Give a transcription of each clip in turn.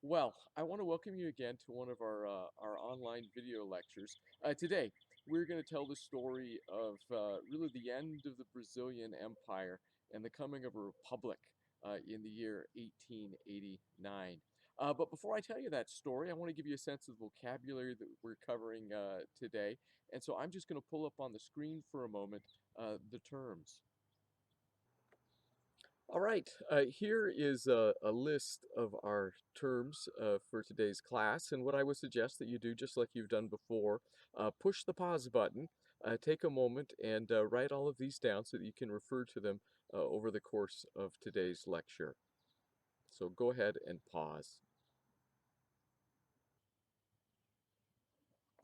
Well, I want to welcome you again to one of our online video lectures. Today, we're going to tell the story of really the end of the Brazilian Empire and the coming of a republic in the year 1889. But before I tell you that story, I want to give you a sense of the vocabulary that we're covering today. And so I'm just going to pull up on the screen for a moment the terms. All right, here is a list of our terms for today's class, and what I would suggest that you do, just like you've done before, push the pause button, take a moment, and write all of these down so that you can refer to them over the course of today's lecture. So go ahead and pause.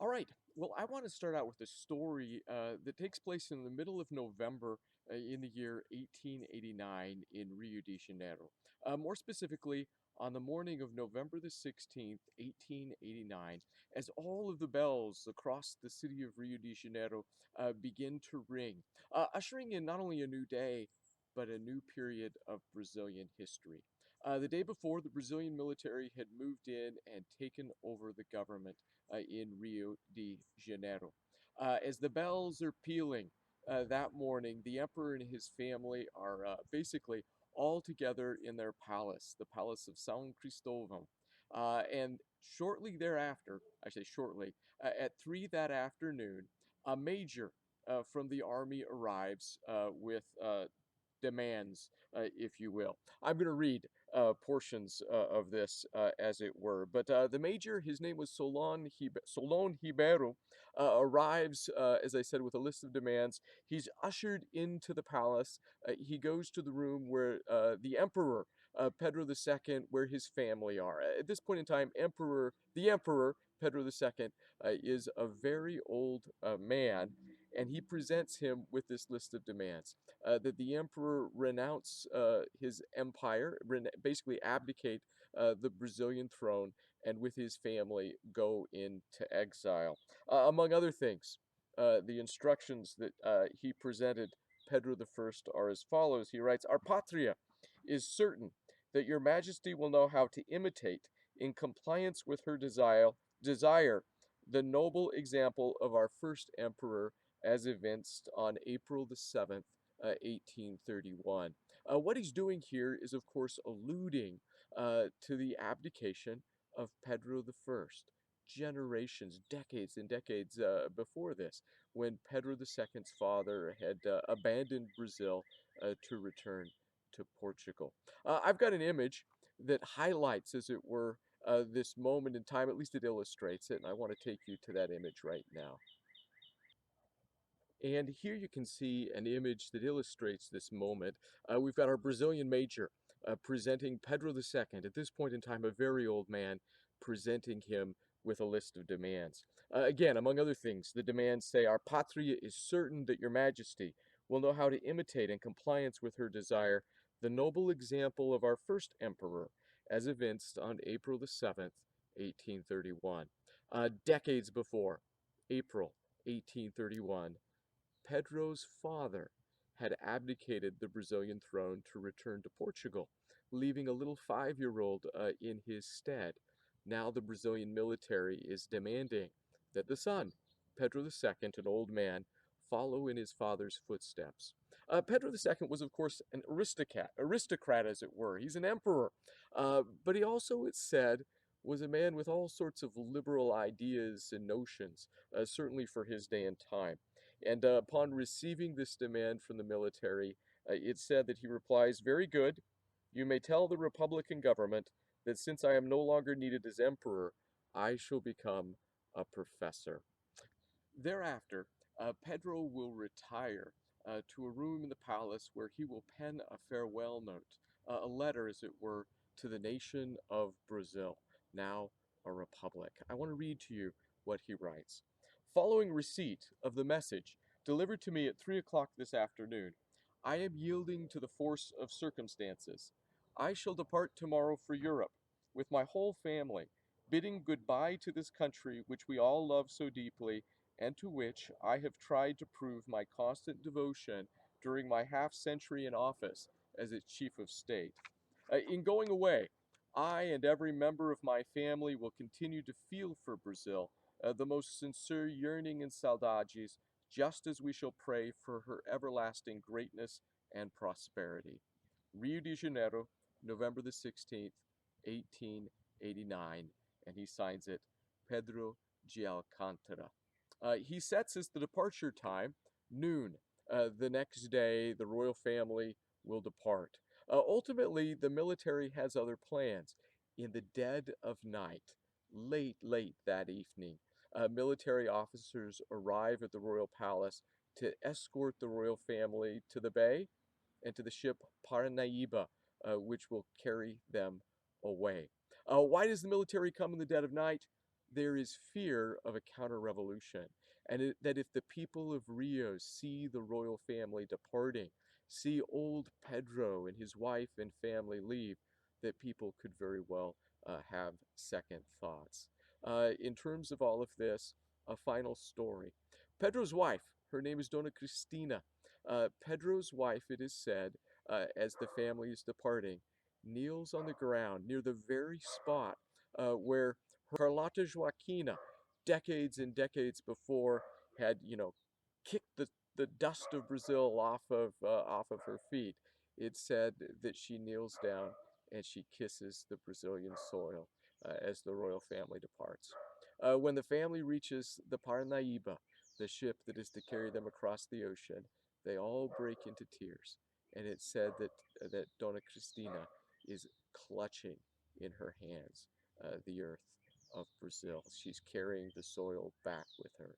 All right. Well, I want to start out with a story that takes place in the middle of November in the year 1889 in Rio de Janeiro. More specifically, on the morning of November the 16th, 1889, as all of the bells across the city of Rio de Janeiro begin to ring, ushering in not only a new day, but a new period of Brazilian history. The day before, the Brazilian military had moved in and taken over the government in Rio de Janeiro. As the bells are pealing that morning, the emperor and his family are basically all together in their palace, the Palace of São Cristóvão. And shortly thereafter, I say shortly, at 3 that afternoon, a major from the army arrives with demands, if you will. I'm going to read portions of this, as it were. But the major, his name was Solon Ribeiro, arrives, as I said, with a list of demands. He's ushered into the palace. He goes to the room where the emperor, Pedro II, where his family are. At this point in time, the emperor, Pedro II, is a very old man, and he presents him with this list of demands that the emperor renounce his empire, basically abdicate the Brazilian throne, and with his family go into exile. Among other things, the instructions that he presented Pedro I are as follows. He writes, "Our patria is certain that your majesty will know how to imitate, in compliance with her desire the noble example of our first emperor as evinced on April the 7th, 1831. What he's doing here is, of course, alluding to the abdication of Pedro I, generations, decades and decades before this, when Pedro II's father had abandoned Brazil to return to Portugal. I've got an image that highlights, as it were, this moment in time. At least it illustrates it, and I want to take you to that image right now. And here you can see an image that illustrates this moment. We've got our Brazilian major presenting Pedro II, at this point in time a very old man, presenting him with a list of demands. Again, among other things, the demands say, "Our patria is certain that your majesty will know how to imitate in compliance with her desire the noble example of our first emperor, as evinced on April the 7th, 1831. Decades before, April 1831, Pedro's father had abdicated the Brazilian throne to return to Portugal, leaving a little 5-year-old in his stead. Now the Brazilian military is demanding that the son, Pedro II, an old man, follow in his father's footsteps. Pedro II was, of course, an aristocrat as it were. He's an emperor, but he also, it's said, was a man with all sorts of liberal ideas and notions, certainly for his day and time. And upon receiving this demand from the military, it said that he replies, "Very good. You may tell the Republican government that since I am no longer needed as emperor, I shall become a professor." Thereafter, Pedro will retire to a room in the palace where he will pen a farewell note, a letter, as it were, to the nation of Brazil, now a republic. I want to read to you what he writes. "Following receipt of the message delivered to me at 3 o'clock this afternoon, I am yielding to the force of circumstances. I shall depart tomorrow for Europe with my whole family, bidding goodbye to this country which we all love so deeply and to which I have tried to prove my constant devotion during my half century in office as its chief of state. In going away, I and every member of my family will continue to feel for Brazil the most sincere yearning and saudades, just as we shall pray for her everlasting greatness and prosperity. Rio de Janeiro, November the 16th, 1889, and he signs it Pedro de Alcântara. He sets as the departure time noon. The next day, the royal family will depart. Ultimately, the military has other plans. In the dead of night, late that evening, military officers arrive at the royal palace to escort the royal family to the bay and to the ship Paranaíba, which will carry them away. Why does the military come in the dead of night? There is fear of a counter revolution, and that if the people of Rio see the royal family departing, see old Pedro and his wife and family leave, that people could very well have second thoughts. In terms of all of this, a final story. Pedro's wife, her name is Dona Cristina. Pedro's wife, it is said, as the family is departing, kneels on the ground near the very spot where Carlota Joaquina, decades and decades before, had kicked the dust of Brazil off of her feet. It's said that she kneels down and she kisses the Brazilian soil as the royal family departs. When the family reaches the Parnaíba, the ship that is to carry them across the ocean, they all break into tears, and it's said that Dona Cristina is clutching in her hands the earth of Brazil. She's carrying the soil back with her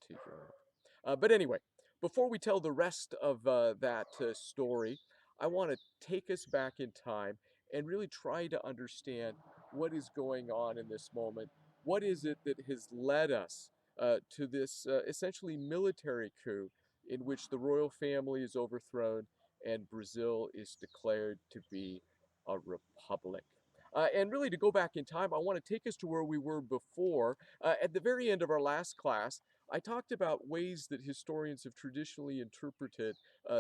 to Europe. But anyway, before we tell the rest of that story, I want to take us back in time and really try to understand what is going on in this moment. What is it that has led us to this essentially military coup in which the royal family is overthrown and Brazil is declared to be a republic? And really, to go back in time, I want to take us to where we were before. At the very end of our last class, I talked about ways that historians have traditionally interpreted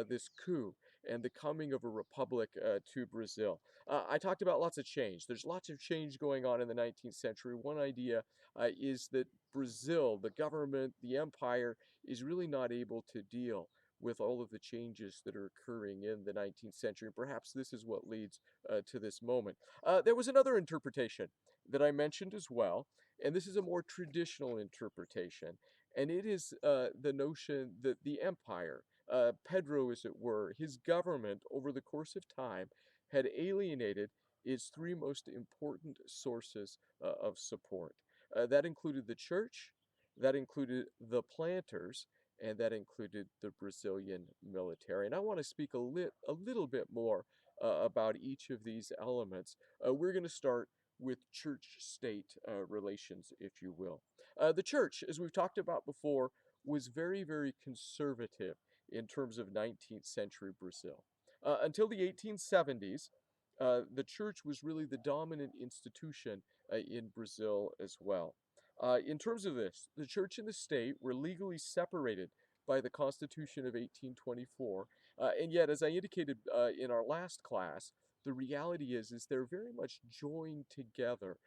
this coup and the coming of a republic to Brazil. I talked about lots of change. There's lots of change going on in the 19th century. One idea is that Brazil, the government, the empire, is really not able to deal with all of the changes that are occurring in the 19th century. Perhaps this is what leads to this moment. There was another interpretation that I mentioned as well, and this is a more traditional interpretation, and it is the notion that the empire, Pedro as it were, his government over the course of time had alienated its three most important sources of support. That included the church, that included the planters, and that included the Brazilian military. And I want to speak a little bit more about each of these elements. We're going to start with church-state relations, if you will. The church, as we've talked about before, was very conservative in terms of 19th century Brazil. Until the 1870s, the church was really the dominant institution in Brazil as well. In terms of this, the church and the state were legally separated by the Constitution of 1824, and yet, as I indicated in our last class, the reality is they're very much joined together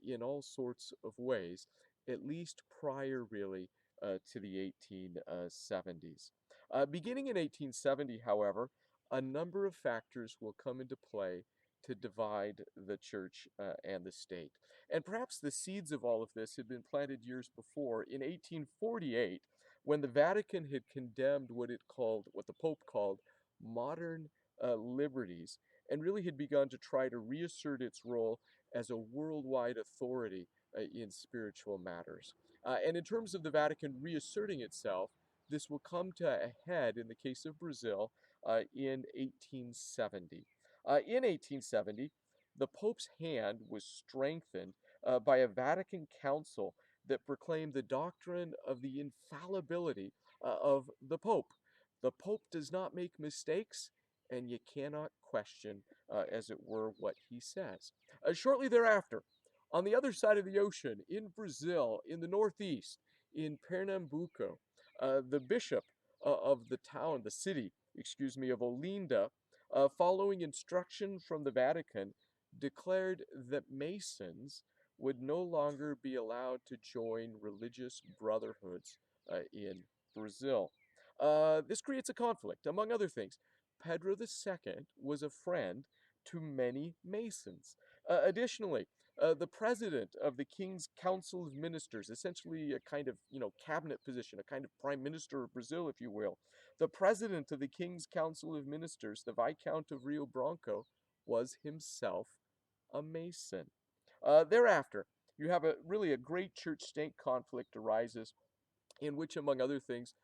in all sorts of ways, at least prior really to the 1870s. Beginning in 1870, however, a number of factors will come into play to divide the church and the state. And perhaps the seeds of all of this had been planted years before. In 1848, when the Vatican had condemned what the Pope called modern liberties, and really had begun to try to reassert its role as a worldwide authority in spiritual matters. And in terms of the Vatican reasserting itself, this will come to a head in the case of Brazil in 1870. In 1870, the Pope's hand was strengthened by a Vatican council that proclaimed the doctrine of the infallibility of the Pope. The Pope does not make mistakes, and you cannot question, as it were, what he says. Shortly thereafter, on the other side of the ocean, in Brazil, in the northeast, in Pernambuco, the bishop of the town, the city, excuse me, of Olinda, following instruction from the Vatican, declared that Masons would no longer be allowed to join religious brotherhoods in Brazil. This creates a conflict, among other things. Pedro II was a friend to many Masons. Additionally, the president of the King's Council of Ministers, essentially a kind of, cabinet position, a kind of prime minister of Brazil, if you will. The president of the King's Council of Ministers, the Viscount of Rio Branco, was himself a Mason. Thereafter, you have a great church-state conflict arises in which, among other things,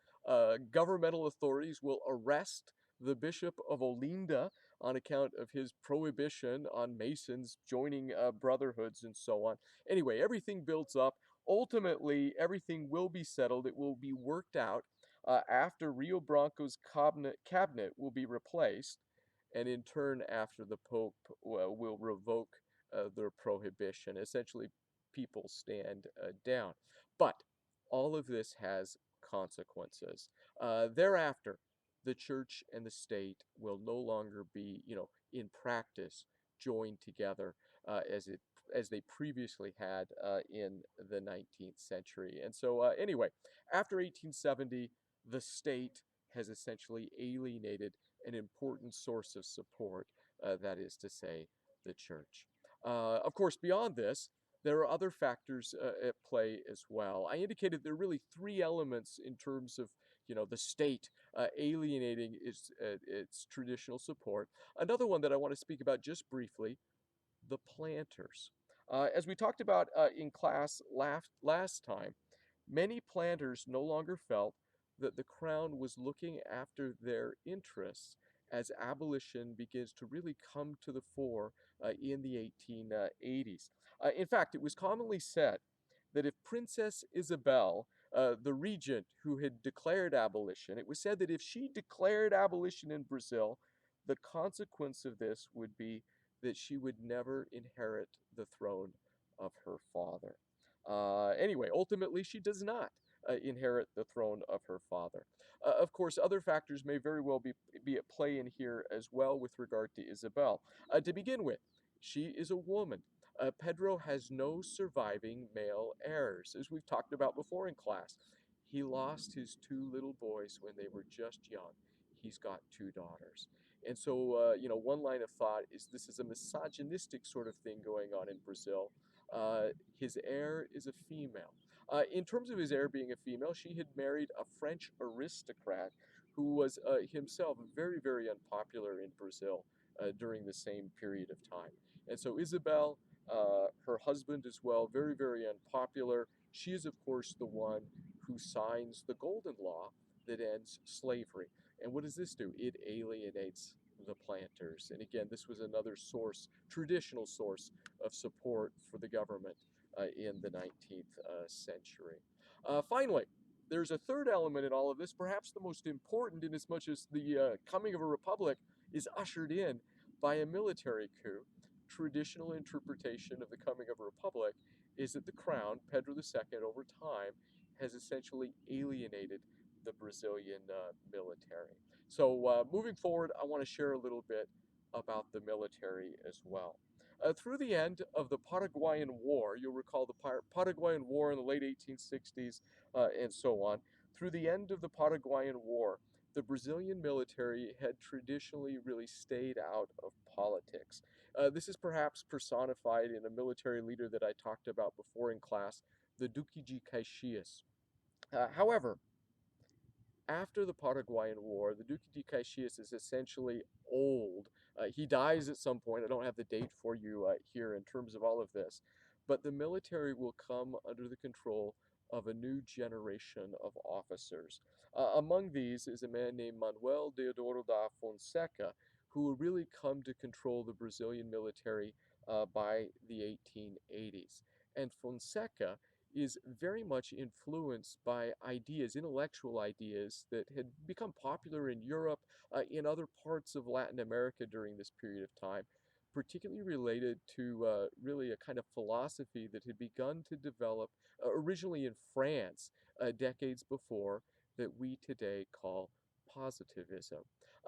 governmental authorities will arrest the Bishop of Olinda on account of his prohibition on Masons joining brotherhoods and so on. Anyway, everything builds up. Ultimately, everything will be settled. It will be worked out after Rio Branco's cabinet will be replaced, and in turn, after the Pope will revoke their prohibition. Essentially, people stand down. But all of this has consequences. Thereafter, the church and the state will no longer be, in practice, joined together as they previously had in the 19th century. And so, anyway, after 1870, the state has essentially alienated an important source of support, that is to say, the church. Of course, beyond this, there are other factors at play as well. I indicated there are really three elements in terms of, the state alienating its traditional support. Another one that I want to speak about just briefly, the planters. As we talked about in class last time, many planters no longer felt that the Crown was looking after their interests as abolition begins to really come to the fore in the 1880s. In fact, it was commonly said that if Princess Isabel, the regent who had declared abolition, it was said that if she declared abolition in Brazil, the consequence of this would be that she would never inherit the throne of her father. Anyway, ultimately, she does not inherit the throne of her father. Of course, other factors may very well be at play in here as well with regard to Isabel. To begin with, she is a woman. Pedro has no surviving male heirs, as we've talked about before in class. He lost his two little boys when they were just young. He's got two daughters. And so, one line of thought is this is a misogynistic sort of thing going on in Brazil. His heir is a female. In terms of his heir being a female, she had married a French aristocrat who was himself very, very unpopular in Brazil during the same period of time. And so Isabel, her husband as well, very, very unpopular. She is, of course, the one who signs the Golden Law that ends slavery. And what does this do? It alienates the planters. And again, this was another source, traditional source of support for the government in the 19th century. Finally, there's a third element in all of this, perhaps the most important, in as much as the coming of a republic is ushered in by a military coup. Traditional interpretation of the coming of a republic is that the crown, Pedro II, over time, has essentially alienated the Brazilian military. So, moving forward, I want to share a little bit about the military as well. Through the end of the Paraguayan War, you'll recall the Paraguayan War in the late 1860s and so on. Through the end of the Paraguayan War, the Brazilian military had traditionally really stayed out of politics. This is perhaps personified in a military leader that I talked about before in class, the Duque de Caxias. However, after the Paraguayan War, the Duque de Caxias is essentially old. He dies at some point. I don't have the date for you here in terms of all of this. But the military will come under the control of a new generation of officers. Among these is a man named Manuel Deodoro da Fonseca, who will really come to control the Brazilian military by the 1880s. And Fonseca is very much influenced by ideas, intellectual ideas that had become popular in Europe, in other parts of Latin America during this period of time, particularly related to really a kind of philosophy that had begun to develop originally in France decades before that we today call positivism.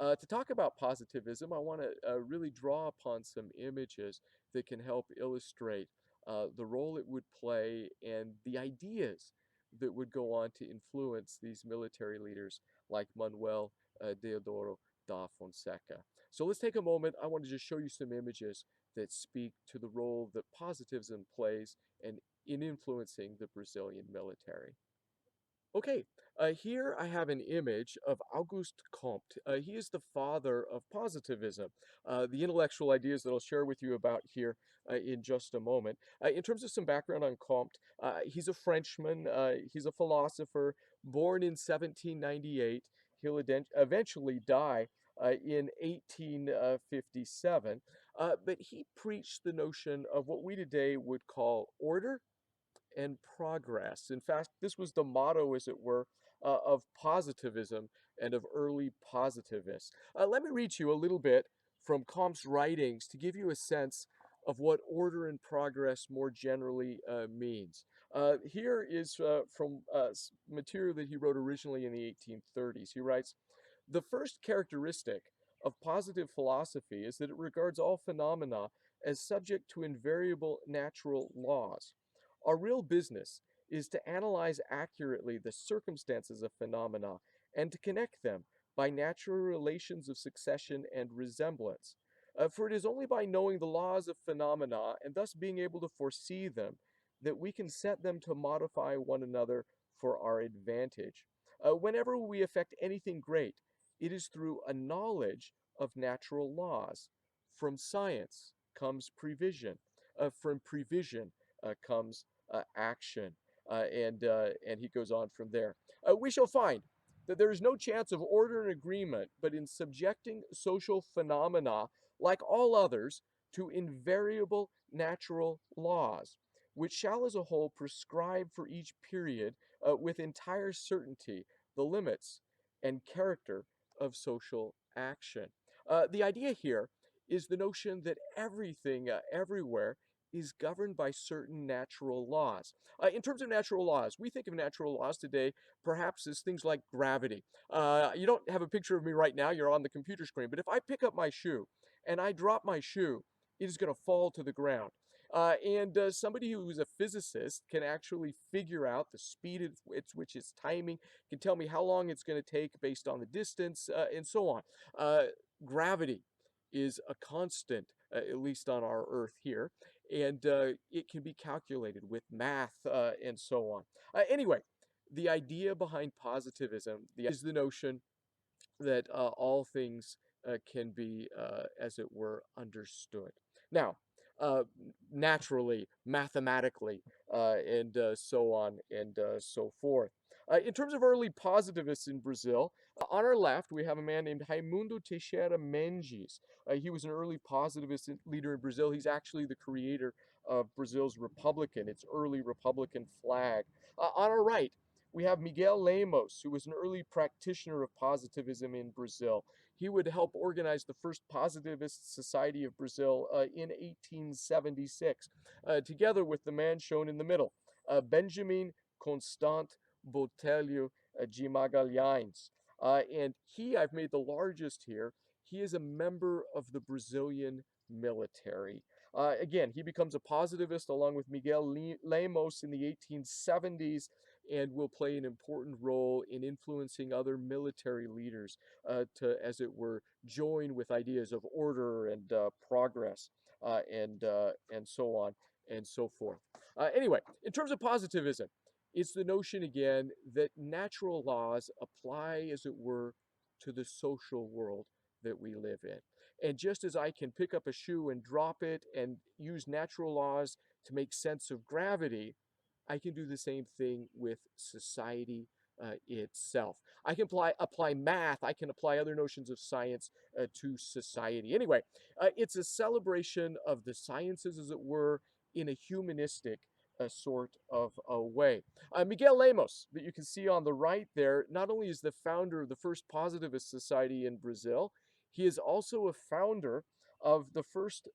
To talk about positivism, I want to really draw upon some images that can help illustrate the role it would play and the ideas that would go on to influence these military leaders like Manuel Deodoro da Fonseca. So let's take a moment. I want to just show you some images that speak to the role that positivism plays and in influencing the Brazilian military. Okay, here I have an image of Auguste Comte. He is the father of positivism, the intellectual ideas that I'll share with you about here in just a moment. In terms of some background on Comte, he's a Frenchman, he's a philosopher, born in 1798. He'll eventually die in 1857, but he preached the notion of what we today would call order and progress. In fact, this was the motto, as it were, of positivism and of early positivists. Let me read you a little bit from Comte's writings to give you a sense of what order and progress more generally means. Here is from material that he wrote originally in the 1830s. He writes, the first characteristic of positive philosophy is that it regards all phenomena as subject to invariable natural laws. Our real business is to analyze accurately the circumstances of phenomena and to connect them by natural relations of succession and resemblance. For it is only by knowing the laws of phenomena and thus being able to foresee them that we can set them to modify one another for our advantage. Whenever we effect anything great, it is through a knowledge of natural laws. From science comes prevision. From prevision comes action. And he goes on from there. We shall find that there is no chance of order and agreement, but in subjecting social phenomena, like all others, to invariable natural laws, which shall as a whole prescribe for each period with entire certainty the limits and character of social action. The idea here is the notion that everything, everywhere, is governed by certain natural laws. In terms of natural laws, we think of natural laws today perhaps as things like gravity. You don't have a picture of me right now, you're on the computer screen, but if I pick up my shoe and I drop my shoe, it is going to fall to the ground. And somebody who is a physicist can actually figure out the speed at which it's timing, can tell me how long it's going to take based on the distance, and so on. Uh, Gravity is a constant, at least on our Earth here, and it can be calculated with math and so on. Anyway, the idea behind positivism is the notion that all things can be, as it were, understood. Now, naturally, mathematically, and so on and so forth. In terms of early positivists in Brazil, on our left, we have a man named Raimundo Teixeira Mendes. He was an early positivist leader in Brazil. He's actually the creator of Brazil's Republican, its early Republican flag. On our right, we have Miguel Lemos, who was an early practitioner of positivism in Brazil. He would help organize the first Positivist Society of Brazil in 1876, together with the man shown in the middle, Benjamin Constant Botelho de Magalhães. And he, I've made the largest here, he is a member of the Brazilian military. Again, he becomes a positivist along with Miguel Lemos in the 1870s and will play an important role in influencing other military leaders to, as it were, join with ideas of order and progress and so on and so forth. Anyway, in terms of positivism, it's the notion again that natural laws apply, as it were, to the social world that we live in. And just as I can pick up a shoe and drop it and use natural laws to make sense of gravity, I can do the same thing with society itself. I can apply math, I can apply other notions of science to society. Anyway, it's a celebration of the sciences, as it were, in a humanistic sort of a way. Miguel Lemos, that you can see on the right there, not only is the founder of the first positivist society in Brazil, he is also a founder of the first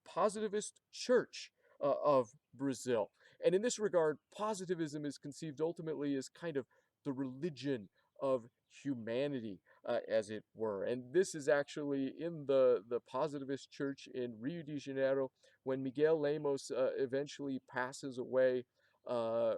positivist church of Brazil. And in this regard, positivism is conceived ultimately as kind of the religion of humanity, as it were. And this is actually in the positivist church in Rio de Janeiro when Miguel Lemos eventually passes away. Uh,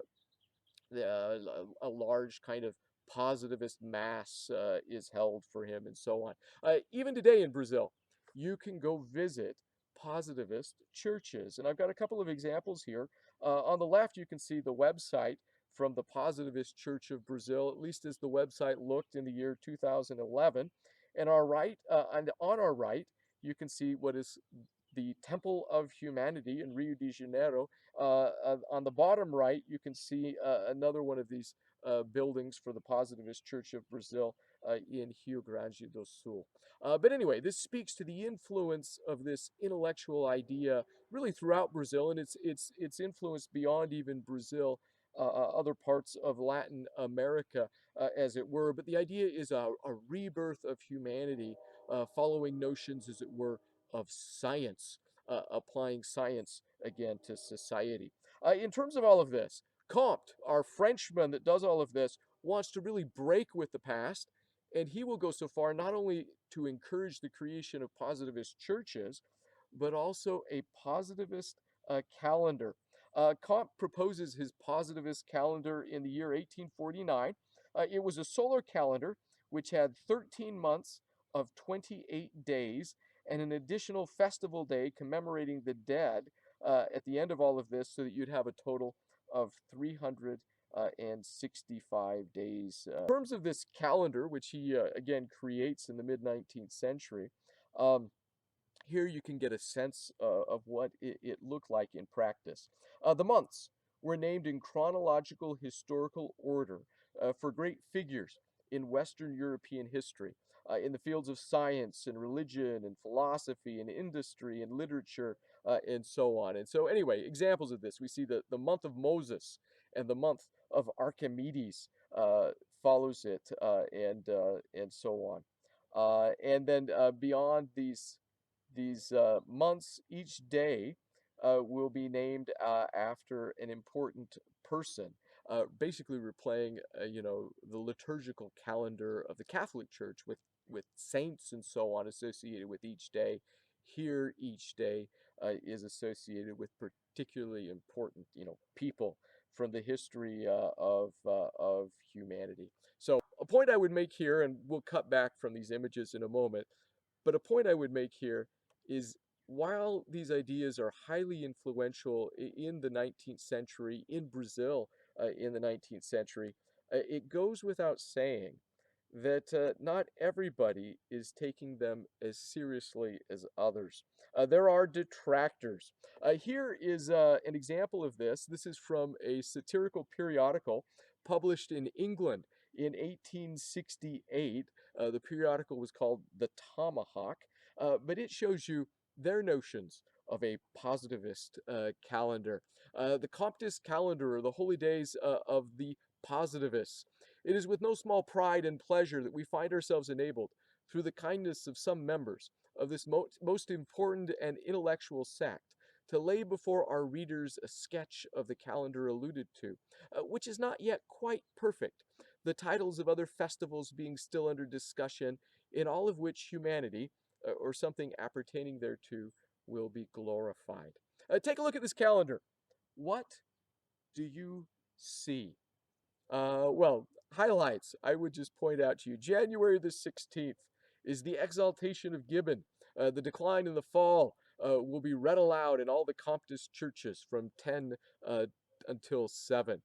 a large kind of positivist mass is held for him and so on. Even today in Brazil, you can go visit positivist churches. And I've got a couple of examples here. On the left, you can see the website from the Positivist Church of Brazil, at least as the website looked in the year 2011. And on our right, you can see what is the Temple of Humanity in Rio de Janeiro. On the bottom right, you can see another one of these buildings for the Positivist Church of Brazil in Rio Grande do Sul. But anyway, this speaks to the influence of this intellectual idea really throughout Brazil, and it's influence beyond even Brazil, other parts of Latin America, as it were. But the idea is a rebirth of humanity, following notions, as it were, of science, applying science again to society. In terms of all of this, Comte, our Frenchman that does all of this, wants to really break with the past, and he will go so far not only to encourage the creation of positivist churches, but also a positivist calendar. Comte proposes his positivist calendar in the year 1849. It was a solar calendar which had 13 months of 28 days and an additional festival day commemorating the dead at the end of all of this, so that you'd have a total of 365 days. In terms of this calendar, which he again creates in the mid 19th century, um, here you can get a sense of what it looked like in practice. The months were named in chronological historical order for great figures in Western European history, in the fields of science and religion and philosophy and industry and literature and so on. And so, anyway, examples of this we see the month of Moses and the month of Archimedes follows it, and so on. And then beyond these months, each day will be named after an important person, basically replaying, the liturgical calendar of the Catholic Church with saints and so on associated with each day. Here, each day is associated with particularly important, people from the history of humanity. So, a point I would make here, and we'll cut back from these images in a moment, but a point I would make here is while these ideas are highly influential in the 19th century, in Brazil in the 19th century, it goes without saying that not everybody is taking them as seriously as others. There are detractors. Here is an example of this. This is from a satirical periodical published in England in 1868. The periodical was called The Tomahawk, but it shows you their notions of a positivist calendar. The Comptist calendar, or the holy days of the positivists. It is with no small pride and pleasure that we find ourselves enabled, through the kindness of some members of this most important and intellectual sect, to lay before our readers a sketch of the calendar alluded to, which is not yet quite perfect, the titles of other festivals being still under discussion, in all of which humanity, or something appertaining thereto, will be glorified. Take a look at this calendar. What do you see? Well, highlights I would just point out to you. January the 16th is the exaltation of Gibbon. The decline and the fall will be read aloud in all the Comptist churches from 10 uh, until 7.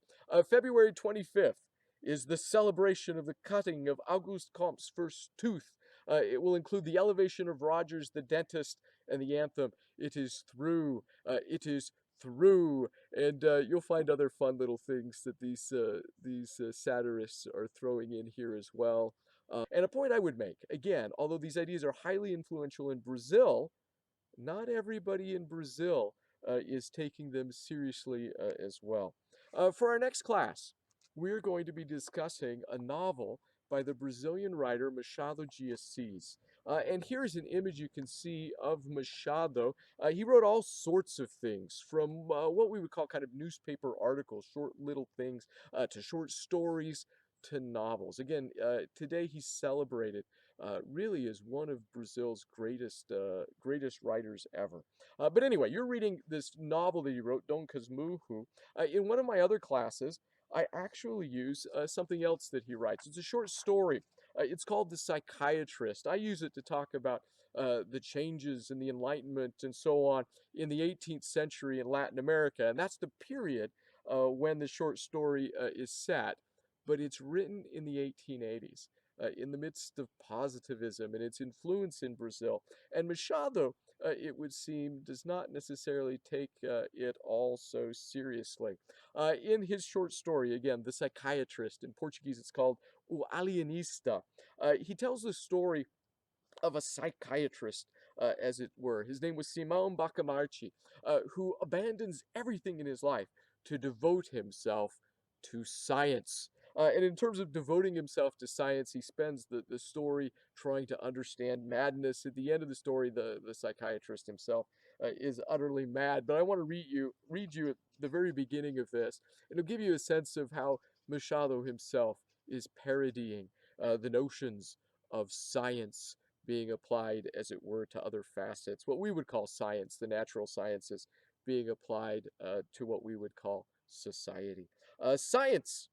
February 25th is the celebration of the cutting of Auguste Comte's first tooth. It will include the elevation of Rogers the dentist and the anthem, "It is through, it is through," and you'll find other fun little things that these satirists are throwing in here as well. And a point I would make, again, although these ideas are highly influential in Brazil, not everybody in Brazil is taking them seriously as well. For our next class, we're going to be discussing a novel by the Brazilian writer Machado de Assis. And here's an image you can see of Machado. He wrote all sorts of things, from what we would call kind of newspaper articles, short little things, to short stories, to novels. Again, today he's celebrated really as one of Brazil's greatest writers ever. But anyway, you're reading this novel that he wrote, Dom Casmurro. In one of my other classes, I actually use something else that he writes. It's a short story. It's called The Psychiatrist. I use it to talk about the changes in the Enlightenment and so on in the 18th century in Latin America. And that's the period when the short story is set. But it's written in the 1880s. In the midst of positivism and its influence in Brazil. And Machado, it would seem, does not necessarily take it all so seriously. In his short story, again, The Psychiatrist, in Portuguese it's called O Alienista, he tells the story of a psychiatrist, as it were. His name was Simão Bacamarte, who abandons everything in his life to devote himself to science. And in terms of devoting himself to science, he spends the story trying to understand madness. At the end of the story, the psychiatrist himself is utterly mad. But I want to read you at the very beginning of this. It'll give you a sense of how Machado himself is parodying the notions of science being applied, as it were, to other facets, what we would call science, the natural sciences, being applied to what we would call society. Science,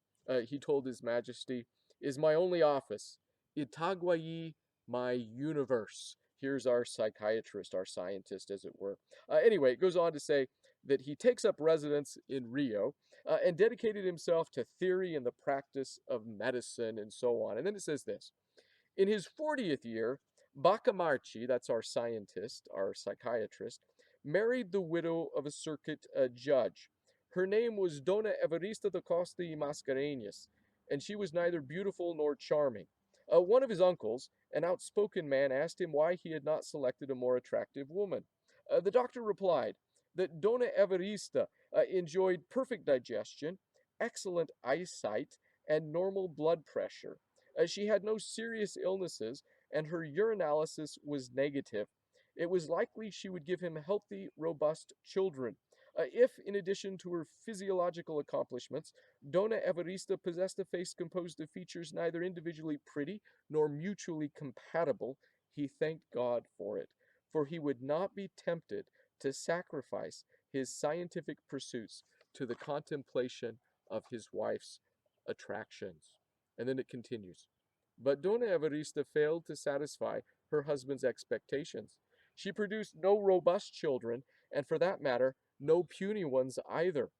he told His Majesty, is my only office. Itaguaí, my universe. Here's our psychiatrist, our scientist, as it were. Anyway, it goes on to say that he takes up residence in Rio and dedicated himself to theory and the practice of medicine and so on. And then it says this. In his 40th year, Bacamarte, that's our scientist, our psychiatrist, married the widow of a circuit judge. Her name was Dona Evarista da Costa y Mascarenhas, and she was neither beautiful nor charming. One of his uncles, an outspoken man, asked him why he had not selected a more attractive woman. The doctor replied that Dona Evarista enjoyed perfect digestion, excellent eyesight, and normal blood pressure. She had no serious illnesses, and her urinalysis was negative. It was likely she would give him healthy, robust children. If, in addition to her physiological accomplishments, Dona Evarista possessed a face composed of features neither individually pretty nor mutually compatible, he thanked God for it, for he would not be tempted to sacrifice his scientific pursuits to the contemplation of his wife's attractions. And then it continues. But Dona Evarista failed to satisfy her husband's expectations. She produced no robust children, and for that matter, no puny ones either.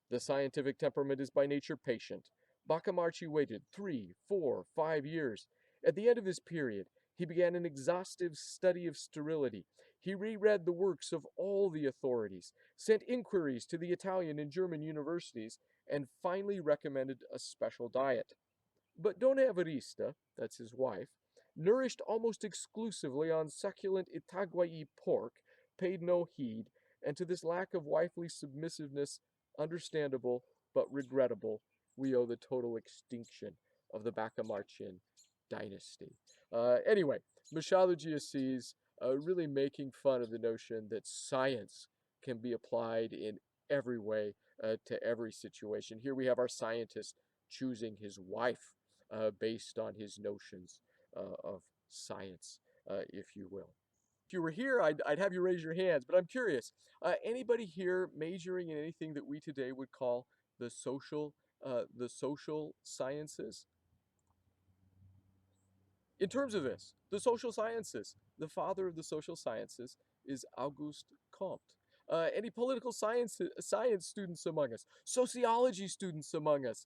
The scientific temperament is by nature patient. Bacamarte waited 3, 4, 5 years. At the end of this period, he began an exhaustive study of sterility. He reread the works of all the authorities, sent inquiries to the Italian and German universities, and finally recommended a special diet. But Dona Evarista, that's his wife, nourished almost exclusively on succulent Itaguaí pork, paid no heed, and to this lack of wifely submissiveness, understandable but regrettable, we owe the total extinction of the Bacamarchian dynasty. Anyway, Machado de Assis really making fun of the notion that science can be applied in every way to every situation. Here we have our scientist choosing his wife based on his notions of science, if you will. If you were here, I'd have you raise your hands, but I'm curious. Anybody here majoring in anything that we today would call the social sciences? In terms of this, the social sciences, the father of the social sciences is Auguste Comte. Any political science students among us, sociology students among us,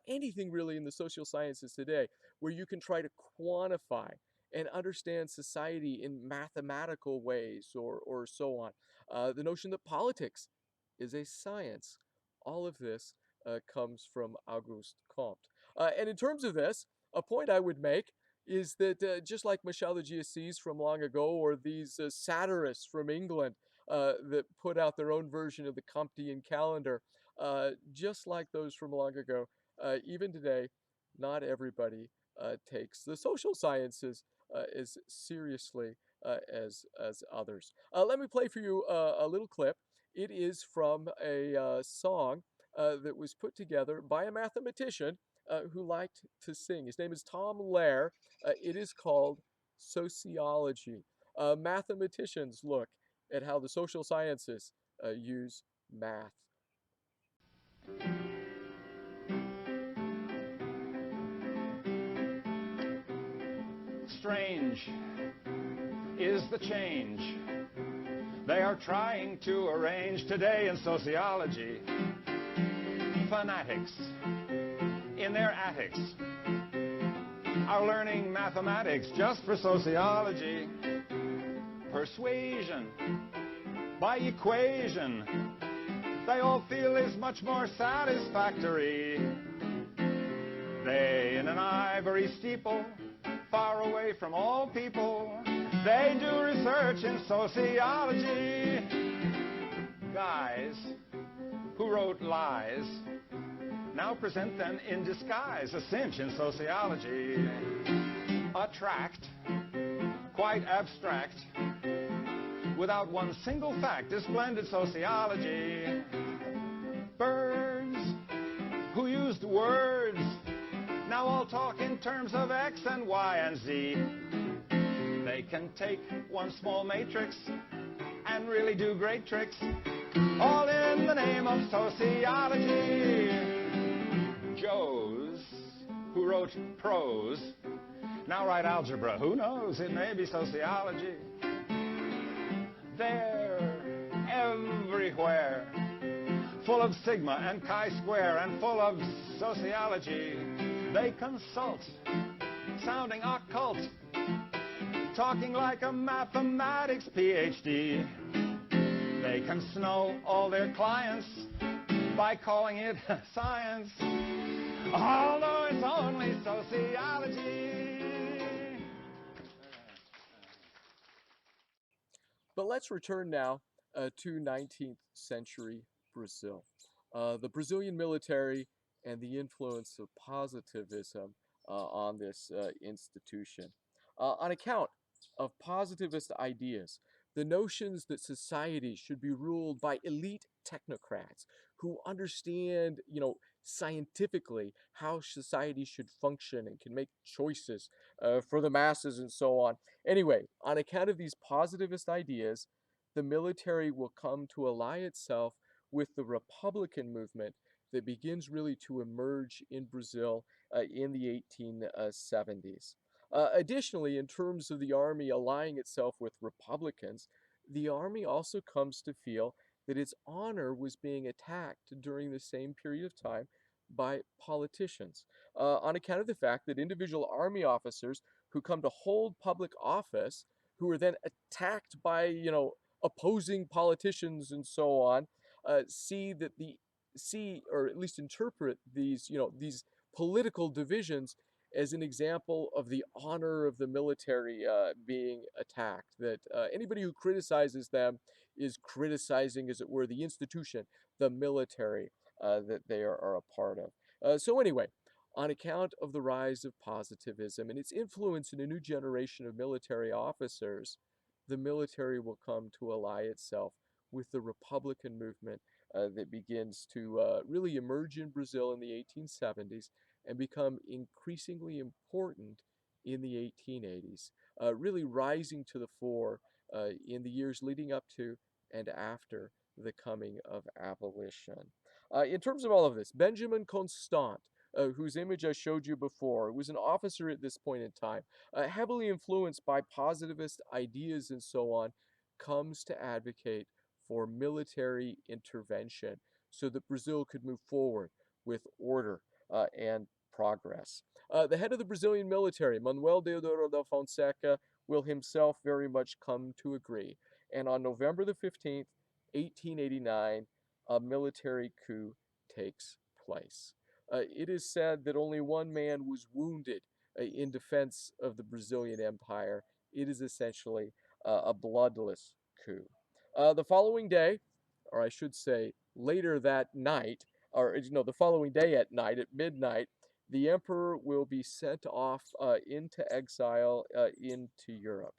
anything really in the social sciences today where you can try to quantify and understand society in mathematical ways or so on. The notion that politics is a science. All of this comes from Auguste Comte. And in terms of this, a point I would make is that just like Machado de Assis from long ago, or these satirists from England that put out their own version of the Comtean calendar, just like those from long ago, even today, not everybody takes the social sciences as seriously as others. Let me play for you a little clip. It is from a song that was put together by a mathematician who liked to sing. His name is Tom Lehrer. It is called Sociology. Mathematicians look at how the social sciences use math. Strange is the change they are trying to arrange today in sociology. Fanatics in their attics are learning mathematics just for sociology. Persuasion by equation they all feel is much more satisfactory. They in an ivory steeple far away from all people, they do research in sociology. Guys who wrote lies now present them in disguise, a cinch in sociology. Attract, quite abstract, without one single fact, is splendid sociology. Birds who used words now all talk in terms of X and Y and Z. They can take one small matrix and really do great tricks, all in the name of sociology. Joes who wrote prose now write algebra. Who knows? It may be sociology. They're everywhere, full of sigma and chi-square and full of sociology. They consult, sounding occult, talking like a mathematics PhD. They can snow all their clients by calling it science, although it's only sociology. But let's return now to 19th century Brazil. The Brazilian military and the influence of positivism on this institution. On account of positivist ideas, the notions that society should be ruled by elite technocrats who understand, scientifically how society should function and can make choices for the masses and so on. Anyway, on account of these positivist ideas, the military will come to ally itself with the Republican movement that begins really to emerge in Brazil in the 1870s. Additionally, in terms of the army allying itself with Republicans, the army also comes to feel that its honor was being attacked during the same period of time by politicians on account of the fact that individual army officers who come to hold public office, who are then attacked by, opposing politicians and so on, see that the see or at least interpret these, these political divisions as an example of the honor of the military being attacked. That anybody who criticizes them is criticizing, as it were, the institution, the military that they are a part of. So, anyway, on account of the rise of positivism and its influence in a new generation of military officers, the military will come to ally itself with the Republican movement that begins to really emerge in Brazil in the 1870s and become increasingly important in the 1880s, really rising to the fore in the years leading up to and after the coming of abolition. In terms of all of this, Benjamin Constant, whose image I showed you before, was an officer at this point in time, heavily influenced by positivist ideas and so on, comes to advocate for military intervention so that Brazil could move forward with order and progress. The head of the Brazilian military, Manuel Deodoro da Fonseca, will himself very much come to agree. And on November the 15th, 1889, a military coup takes place. It is said that only one man was wounded in defense of the Brazilian Empire. It is essentially a bloodless coup. The following day, or I should say later that night, or the following day at night, at midnight, the emperor will be sent off into exile into Europe.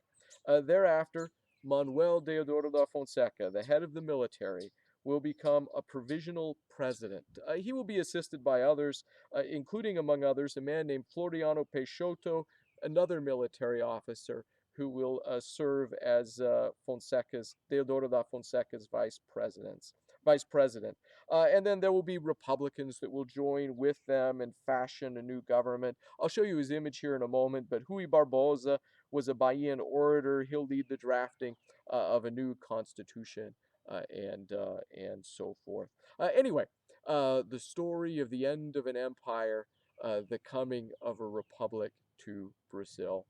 Thereafter, Manuel Deodoro da Fonseca, the head of the military, will become a provisional president. He will be assisted by others, including, among others, a man named Floriano Peixoto, another military officer who will serve as Fonseca's Teodoro da Fonseca's vice president. And then there will be Republicans that will join with them and fashion a new government. I'll show you his image here in a moment, but Rui Barbosa was a Bahian orator. He'll lead the drafting of a new constitution and so forth. Anyway, the story of the end of an empire, the coming of a republic to Brazil.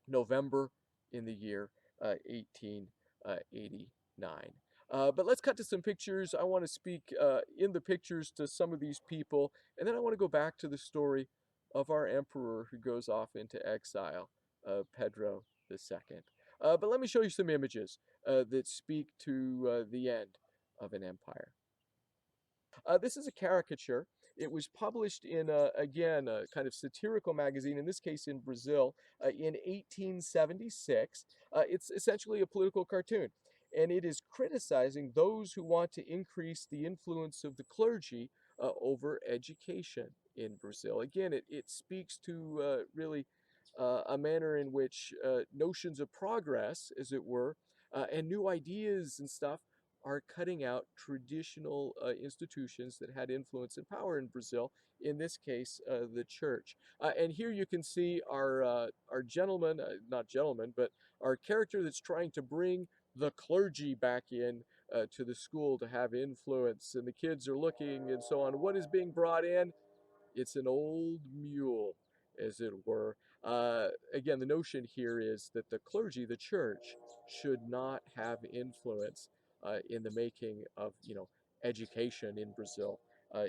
November in the year 1889. But let's cut to some pictures. I want to speak in the pictures to some of these people, and then I want to go back to the story of our emperor who goes off into exile, Pedro II. But let me show you some images that speak to the end of an empire. This is a caricature. It was published in, again, a kind of satirical magazine, in this case in Brazil, in 1876. It's essentially a political cartoon, and it is criticizing those who want to increase the influence of the clergy over education in Brazil. Again, it speaks to really a manner in which notions of progress, as it were, and new ideas and stuff are cutting out traditional institutions that had influence and power in Brazil, in this case, the church. And here you can see our gentleman, not gentleman, but our character that's trying to bring the clergy back in to the school to have influence. And the kids are looking and so on. What is being brought in? It's an old mule, as it were. Again, the notion here is that the clergy, the church, should not have influence in the making of, education in Brazil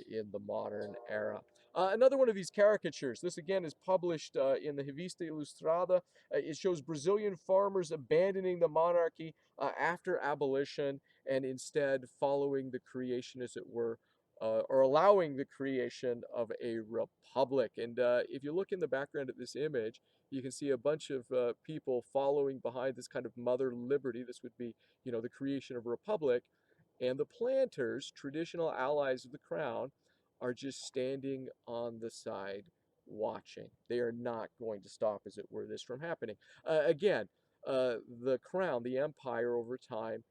in the modern era. Another one of these caricatures, this again is published in the Revista Ilustrada. It shows Brazilian farmers abandoning the monarchy after abolition and instead following the creation, as it were, or allowing the creation of a republic. And if you look in the background of this image, you can see a bunch of people following behind this kind of mother liberty. This would be, the creation of a republic. And the planters, traditional allies of the crown, are just standing on the side watching. They are not going to stop, as it were, this from happening. Again, the crown, the empire over time,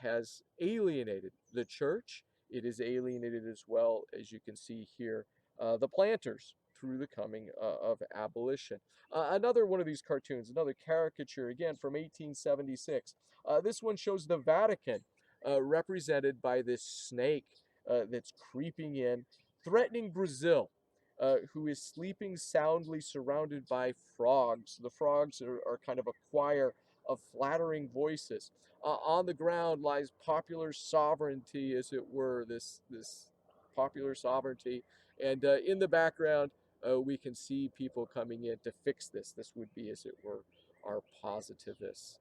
has alienated the church. It is alienated as well, as you can see here, the planters through the coming of abolition. Another one of these cartoons, another caricature, again from 1876. This one shows the Vatican represented by this snake that's creeping in, threatening Brazil, who is sleeping soundly surrounded by frogs. The frogs are kind of a choir of flattering voices. On the ground lies popular sovereignty, as it were, this popular sovereignty. And in the background, we can see people coming in to fix this. This would be, as it were, our positivists.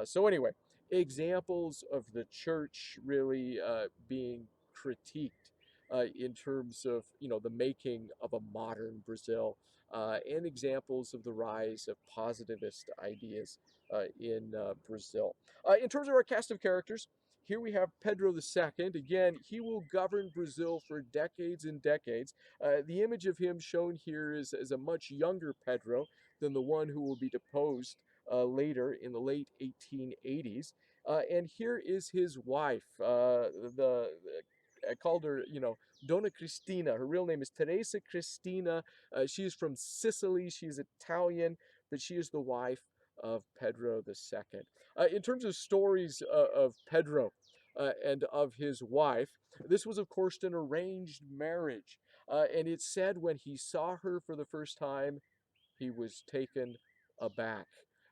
So anyway, examples of the church really being critiqued in terms of the making of a modern Brazil, and examples of the rise of positivist ideas in Brazil. In terms of our cast of characters, here we have Pedro II. Again, he will govern Brazil for decades and decades. The image of him shown here is a much younger Pedro than the one who will be deposed later in the late 1880s. And here is his wife. I called her, Donna Cristina. Her real name is Teresa Cristina. She is from Sicily. She is Italian, but she is the wife of Pedro II. In terms of stories of Pedro and of his wife, this was, of course, an arranged marriage. And it's said when he saw her for the first time, he was taken aback.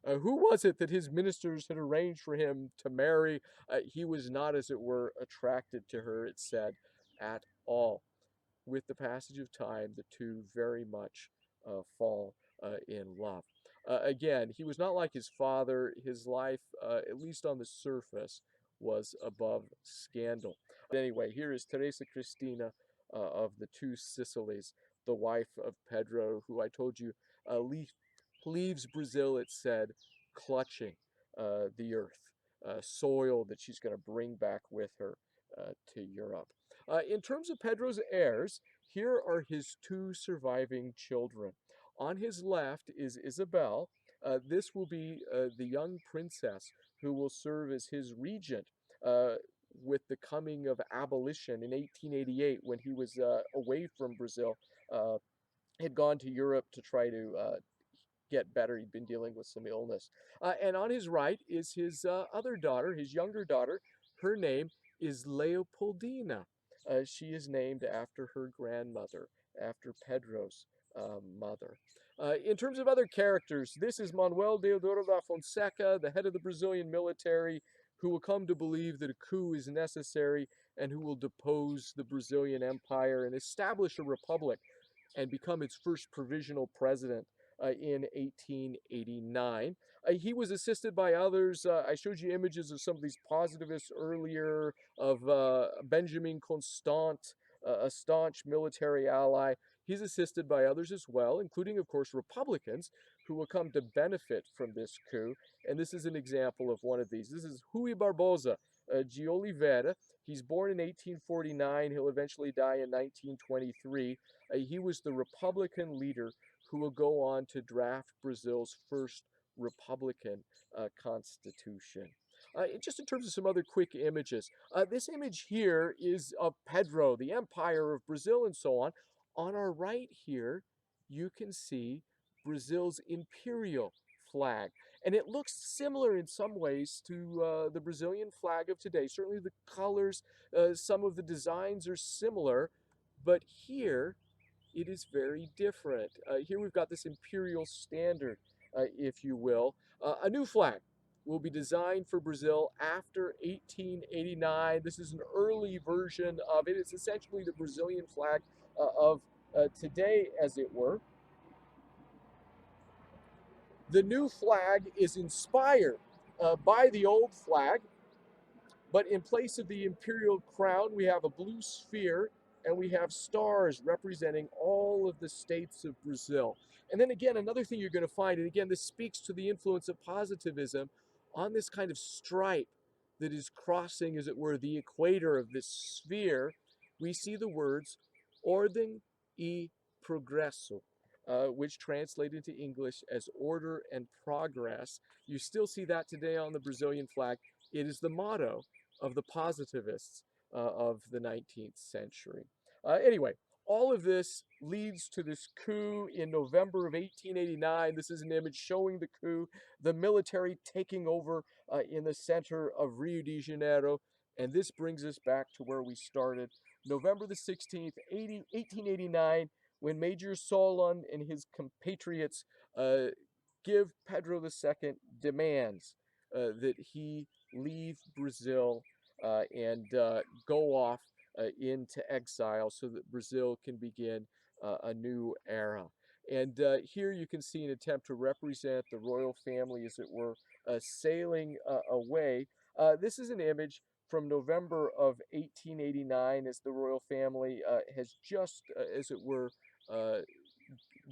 Who was it that his ministers had arranged for him to marry? He was not, as it were, attracted to her, it said, at all. With the passage of time, the two very much fall in love. Again, he was not like his father. His life, at least on the surface, was above scandal. Anyway, here is Teresa Cristina of the two Sicilies, the wife of Pedro, who I told you leaves Brazil, it said, clutching the earth, soil that she's going to bring back with her to Europe. In terms of Pedro's heirs, here are his two surviving children. On his left is Isabel. This will be the young princess who will serve as his regent with the coming of abolition in 1888 when he was away from Brazil, uh, had gone to Europe to try to get better. He'd been dealing with some illness. And on his right is his other daughter, his younger daughter. Her name is Leopoldina. She is named after her grandmother, after Pedro's mother. In terms of other characters, this is Manuel Deodoro da Fonseca, the head of the Brazilian military, who will come to believe that a coup is necessary and who will depose the Brazilian Empire and establish a republic and become its first provisional president in 1889. He was assisted by others. I showed you images of some of these positivists earlier, of Benjamin Constant, a staunch military ally. He's assisted by others as well, including, of course, Republicans who will come to benefit from this coup. And this is an example of one of these. This is Rui Barbosa de Oliveira. He's born in 1849. He'll eventually die in 1923. He was the Republican leader who will go on to draft Brazil's first Republican constitution. Just in terms of some other quick images, this image here is of Pedro, the Empire of Brazil, and so on. On our right here, you can see Brazil's imperial flag. And it looks similar in some ways to the Brazilian flag of today. Certainly the colors, some of the designs are similar, but here it is very different. Here we've got this imperial standard, if you will. A new flag will be designed for Brazil after 1889. This is an early version of it. It's essentially the Brazilian flag of today, as it were. The new flag is inspired by the old flag, but in place of the imperial crown, we have a blue sphere and we have stars representing all of the states of Brazil. And then again, another thing you're going to find, and again, this speaks to the influence of positivism on this kind of stripe that is crossing, as it were, the equator of this sphere, we see the words ordem e progresso, which translate into English as order and progress. You still see that today on the Brazilian flag. It is the motto of the positivists of the 19th century. Anyway, all of this leads to this coup in November of 1889. This is an image showing the coup, the military taking over in the center of Rio de Janeiro. And this brings us back to where we started. November the 16th, 1889, when Major Solon and his compatriots give Pedro II demands that he leave Brazil and go off into exile so that Brazil can begin a new era. And here you can see an attempt to represent the royal family, as it were, sailing away. This is an image from November of 1889 as the royal family has just, as it were, uh,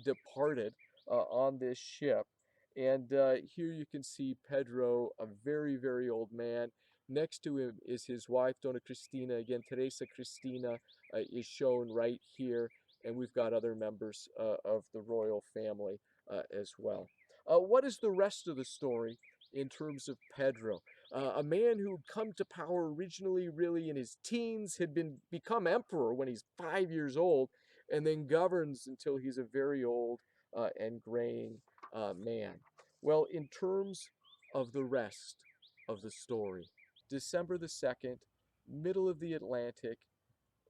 departed on this ship. And here you can see Pedro, a very, very old man. Next to him is his wife, Dona Cristina. Again, Teresa Cristina is shown right here. And we've got other members of the royal family as well. What is the rest of the story in terms of Pedro? A man who had come to power originally really in his teens, had become emperor when he's 5 years old, and then governs until he's a very old and graying man. Well, in terms of the rest of the story, December the 2nd, middle of the Atlantic,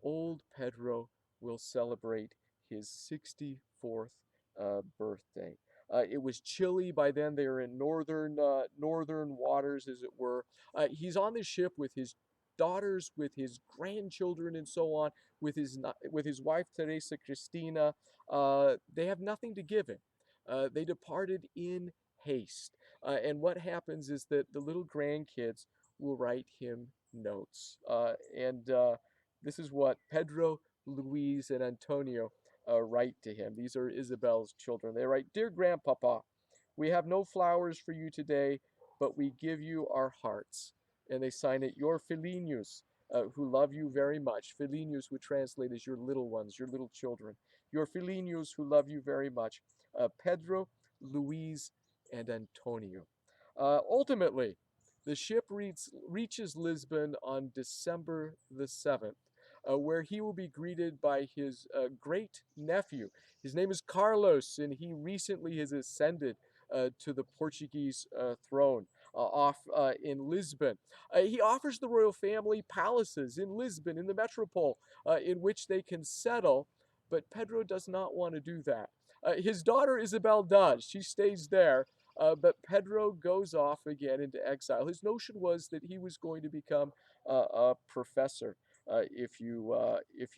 old Pedro will celebrate his 64th birthday. It was chilly by then. They are in northern waters, as it were. He's on the ship with his daughters, with his grandchildren, and so on, with his wife Teresa Cristina. They have nothing to give him. They departed in haste. And what happens is that the little grandkids will write him notes. And this is what Pedro, Luis, and Antonio write to him. These are Isabel's children. They write, "Dear Grandpapa, we have no flowers for you today, but we give you our hearts." And they sign it, "Your Filinos." who love you very much. Filhinhos would translate as your little ones, your little children. Your filhinhos who love you very much. Pedro, Luis, and Antonio. Ultimately, the ship reaches Lisbon on December the 7th, where he will be greeted by his great nephew. His name is Carlos, and he recently has ascended to the Portuguese throne off in Lisbon. He offers the royal family palaces in Lisbon, in the metropole, in which they can settle, but Pedro does not want to do that. His daughter Isabel does. She stays there, but Pedro goes off again into exile. His notion was that he was going to become a professor, if you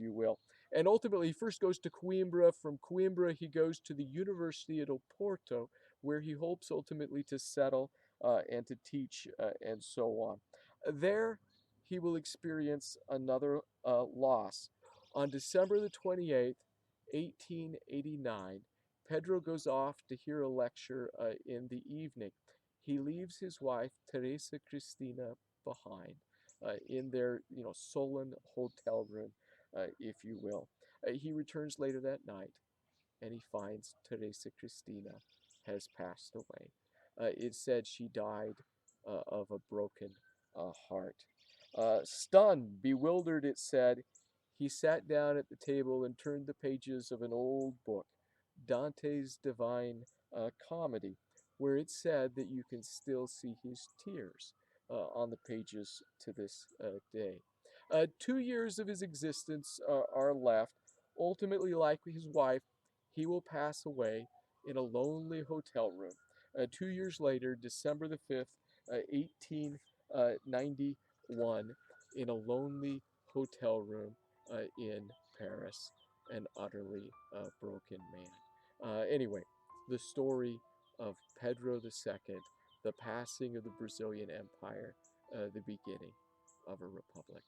will. And ultimately, he first goes to Coimbra. From Coimbra, he goes to the University at Oporto, where he hopes ultimately to settle and to teach and so on. There, he will experience another loss. On December the 28th, 1889, Pedro goes off to hear a lecture in the evening. He leaves his wife, Teresa Cristina, behind in their, sullen hotel room, if you will. He returns later that night and he finds Teresa Cristina has passed away. It said she died of a broken heart. Stunned, bewildered, it said, he sat down at the table and turned the pages of an old book, Dante's Divine Comedy, where it said that you can still see his tears on the pages to this day. 2 years of his existence are left. Ultimately, like his wife, he will pass away in a lonely hotel room. 2 years later, December the 5th, 1891, in a lonely hotel room in Paris, an utterly broken man. Anyway, the story of Pedro II, the passing of the Brazilian Empire, the beginning of a republic.